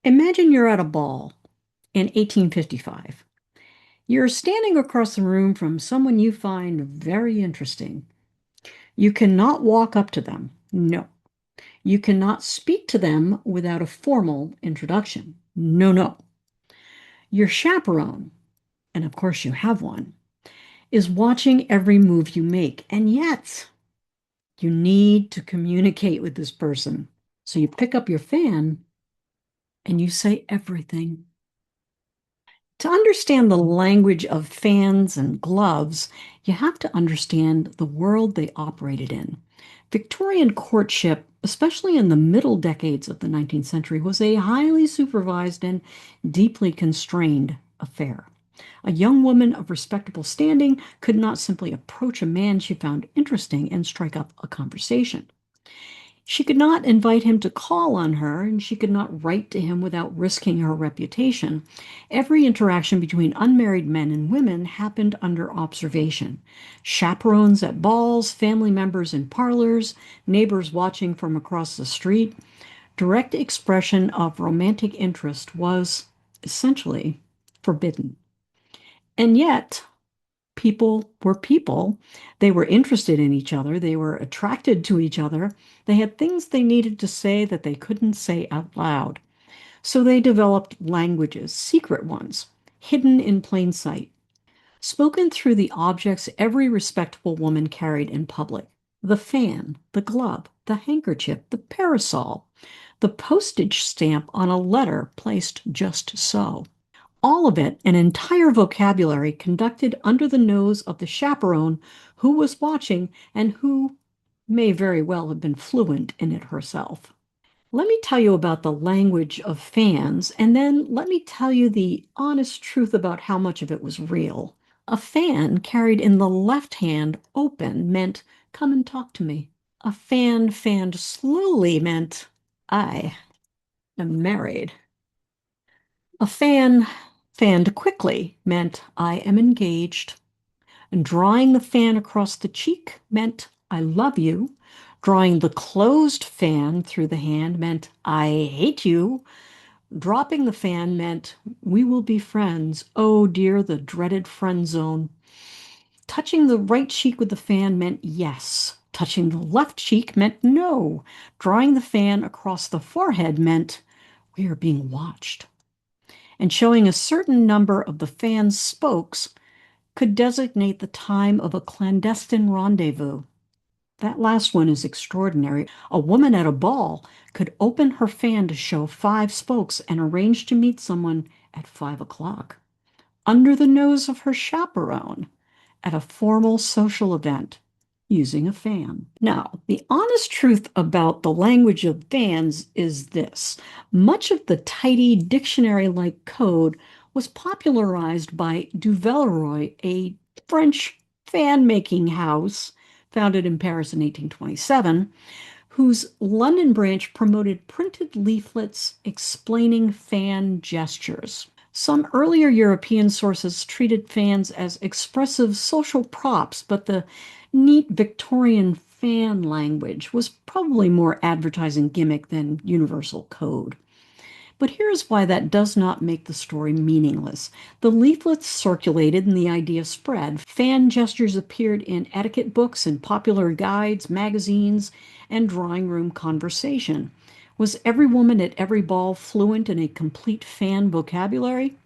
Imagine you're at a ball in 1855. You're standing across the room from someone you find very interesting. You cannot walk up to them. No. You cannot speak to them without a formal introduction. No, no. Your chaperone, and of course you have one, is watching every move you make. And yet, you need to communicate with this person. So you pick up your fan and you say everything. To understand the language of fans and gloves, you have to understand the world they operated in. Victorian courtship, especially in the middle decades of the 19th century, was a highly supervised and deeply constrained affair. A young woman of respectable standing could not simply approach a man she found interesting and strike up a conversation. She could not invite him to call on her, and she could not write to him without risking her reputation. Every interaction between unmarried men and women happened under observation. Chaperones at balls, family members in parlors, neighbors watching from across the street. Direct expression of romantic interest was essentially forbidden. And yet, people were people. They were interested in each other. They were attracted to each other. They had things they needed to say that they couldn't say out loud. So they developed languages, secret ones, hidden in plain sight, spoken through the objects every respectable woman carried in public: the fan, the glove, the handkerchief, the parasol, the postage stamp on a letter placed just so. All of it, an entire vocabulary conducted under the nose of the chaperone who was watching and who may very well have been fluent in it herself. Let me tell you about the language of fans, and then let me tell you the honest truth about how much of it was real. A fan carried in the left hand open meant, "Come and talk to me." A fan fanned slowly meant, "I am married." A fan fanned quickly meant, "I am engaged." And drawing the fan across the cheek meant, "I love you." Drawing the closed fan through the hand meant, "I hate you." Dropping the fan meant, "We will be friends." Oh dear, the dreaded friend zone. Touching the right cheek with the fan meant yes. Touching the left cheek meant no. Drawing the fan across the forehead meant, "We are being watched." And showing a certain number of the fan's spokes could designate the time of a clandestine rendezvous. That last one is extraordinary. A woman at a ball could open her fan to show 5 spokes and arrange to meet someone at 5 o'clock, under the nose of her chaperone, at a formal social event, using a fan. Now, the honest truth about the language of fans is this: much of the tidy dictionary-like code was popularized by Du Villeroy, a French fan-making house founded in Paris in 1827, whose London branch promoted printed leaflets explaining fan gestures. Some earlier European sources treated fans as expressive social props, but the neat Victorian fan language was probably more advertising gimmick than universal code. But here's why that does not make the story meaningless. The leaflets circulated and the idea spread. Fan gestures appeared in etiquette books and popular guides, magazines, and drawing room conversation. Was every woman at every ball fluent in a complete fan vocabulary?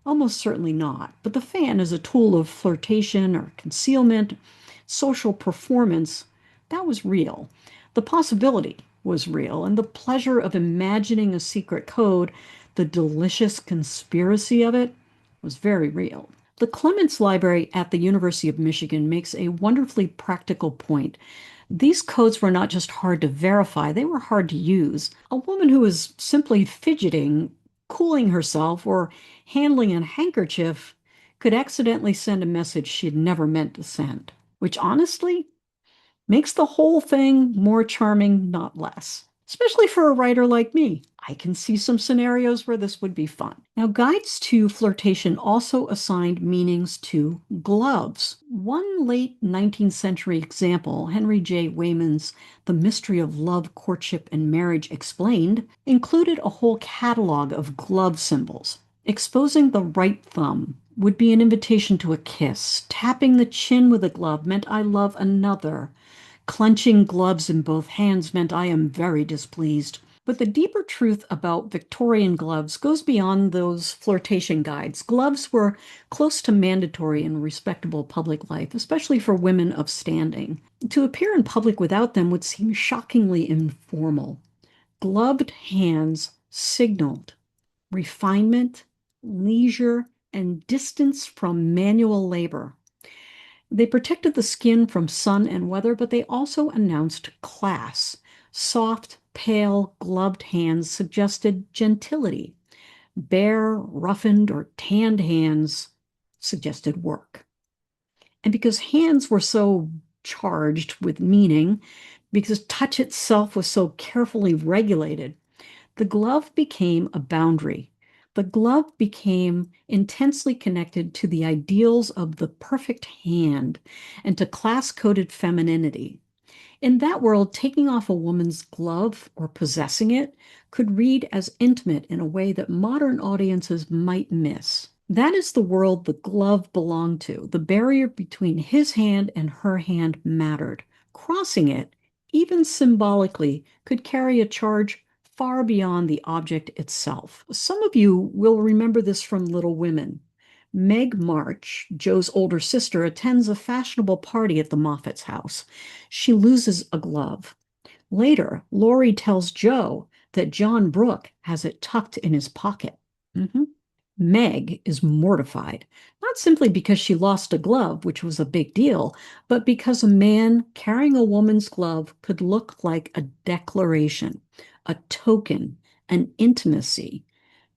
Almost certainly not. But the fan as a tool of flirtation or concealment, social performance, that was real. The possibility was real, and the pleasure of imagining a secret code, the delicious conspiracy of it, was very real. The Clements Library at the University of Michigan makes a wonderfully practical point. These codes were not just hard to verify, they were hard to use. A woman who was simply fidgeting, cooling herself, or handling a handkerchief could accidentally send a message she'd never meant to send, which honestly makes the whole thing more charming, not less. especially for a writer like me. I can see some scenarios where this would be fun. Now, guides to flirtation also assigned meanings to gloves. One late 19th century example, Henry J. Wayman's The Mystery of Love, Courtship, and Marriage Explained, included a whole catalog of glove symbols. Exposing the right thumb would be an invitation to a kiss. Tapping the chin with a glove meant I love another. Clenching gloves in both hands meant I am very displeased. But the deeper truth about Victorian gloves goes beyond those flirtation guides. Gloves were close to mandatory in respectable public life, especially for women of standing. To appear in public without them would seem shockingly informal. Gloved hands signaled refinement, leisure, and distance from manual labor. They protected the skin from sun and weather, but they also announced class. Soft, pale, gloved hands suggested gentility. Bare, roughened, or tanned hands suggested work. And because hands were so charged with meaning, because touch itself was so carefully regulated, the glove became a boundary. The glove became intensely connected to the ideals of the perfect hand and to class-coded femininity. In that world, taking off a woman's glove or possessing it could read as intimate in a way that modern audiences might miss. That is the world the glove belonged to. The barrier between his hand and her hand mattered. Crossing it, even symbolically, could carry a charge far beyond the object itself. Some of you will remember this from Little Women. Meg March, Joe's older sister, attends a fashionable party at the Moffat's house. She loses a glove. Later, Laurie tells Joe that John Brooke has it tucked in his pocket. Meg is mortified, not simply because she lost a glove, which was a big deal, but because a man carrying a woman's glove could look like a declaration, a token, an intimacy.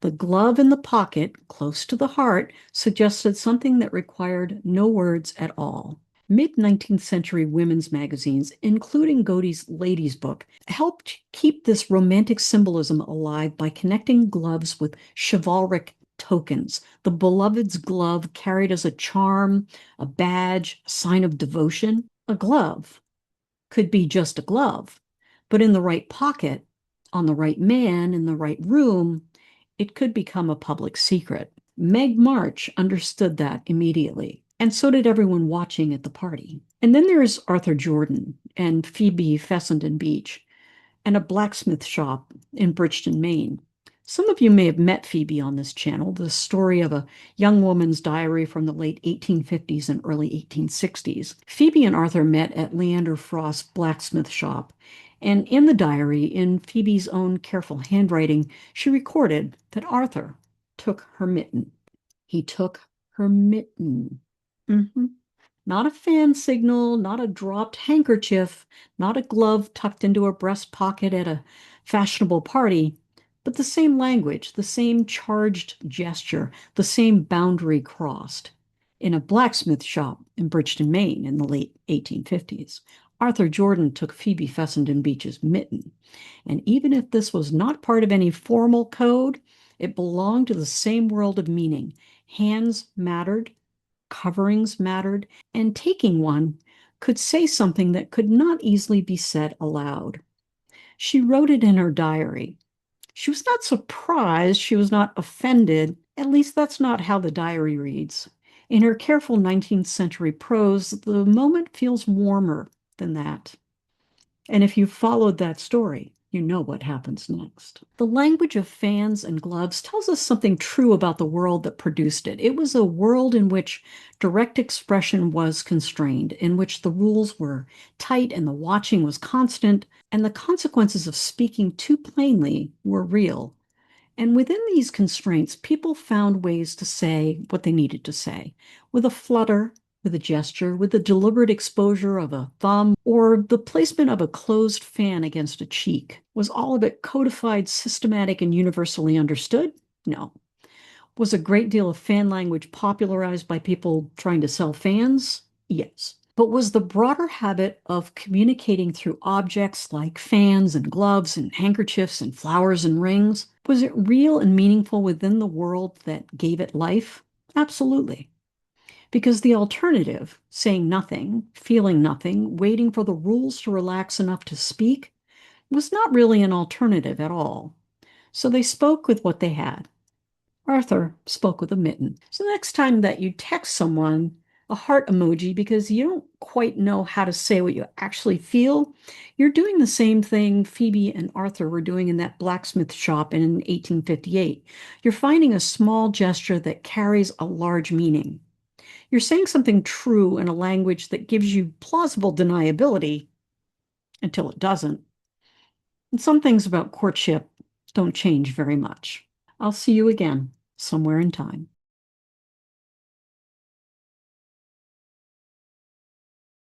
The glove in the pocket, close to the heart, suggested something that required no words at all. Mid-19th century women's magazines, including Godey's Ladies' Book, helped keep this romantic symbolism alive by connecting gloves with chivalric tokens. The beloved's glove carried as a charm, a badge, a sign of devotion. A glove could be just a glove, but in the right pocket, on the right man, in the right room, it could become a public secret. Meg March understood that immediately, and so did everyone watching at the party. And then there's Arthur Jordan and Phebe Fessenden Beach and a blacksmith shop in Bridgton, Maine. Some of you may have met Phebe on this channel, the story of a young woman's diary from the late 1850s and early 1860s. Phebe and Arthur met at Leander Frost's blacksmith shop, and in the diary, in Phoebe's own careful handwriting, she recorded that Arthur took her mitten. He took her mitten. Not a fan signal, not a dropped handkerchief, not a glove tucked into a breast pocket at a fashionable party, but the same language, the same charged gesture, the same boundary crossed. In a blacksmith shop in Bridgton, Maine in the late 1850s, Arthur Jordan took Phebe Fessenden Beach's mitten. And even if this was not part of any formal code, it belonged to the same world of meaning. Hands mattered, coverings mattered, and taking one could say something that could not easily be said aloud. She wrote it in her diary. She was not surprised, she was not offended. At least that's not how the diary reads. In her careful 19th century prose, the moment feels warmer than that. And if you followed that story, you know what happens next. The language of fans and gloves tells us something true about the world that produced it. It was a world in which direct expression was constrained, in which the rules were tight and the watching was constant, and the consequences of speaking too plainly were real. And within these constraints, people found ways to say what they needed to say, with a flutter, with a gesture, with the deliberate exposure of a thumb, or the placement of a closed fan against a cheek. Was all of it codified, systematic, and universally understood? No. Was a great deal of fan language popularized by people trying to sell fans? Yes. But was the broader habit of communicating through objects like fans and gloves and handkerchiefs and flowers and rings, was it real and meaningful within the world that gave it life? Absolutely. Because the alternative, saying nothing, feeling nothing, waiting for the rules to relax enough to speak, was not really an alternative at all. So they spoke with what they had. Arthur spoke with a mitten. So the next time that you text someone a heart emoji because you don't quite know how to say what you actually feel, you're doing the same thing Phoebe and Arthur were doing in that blacksmith shop in 1858. You're finding a small gesture that carries a large meaning. You're saying something true in a language that gives you plausible deniability until it doesn't. And some things about courtship don't change very much. I'll see you again somewhere in time.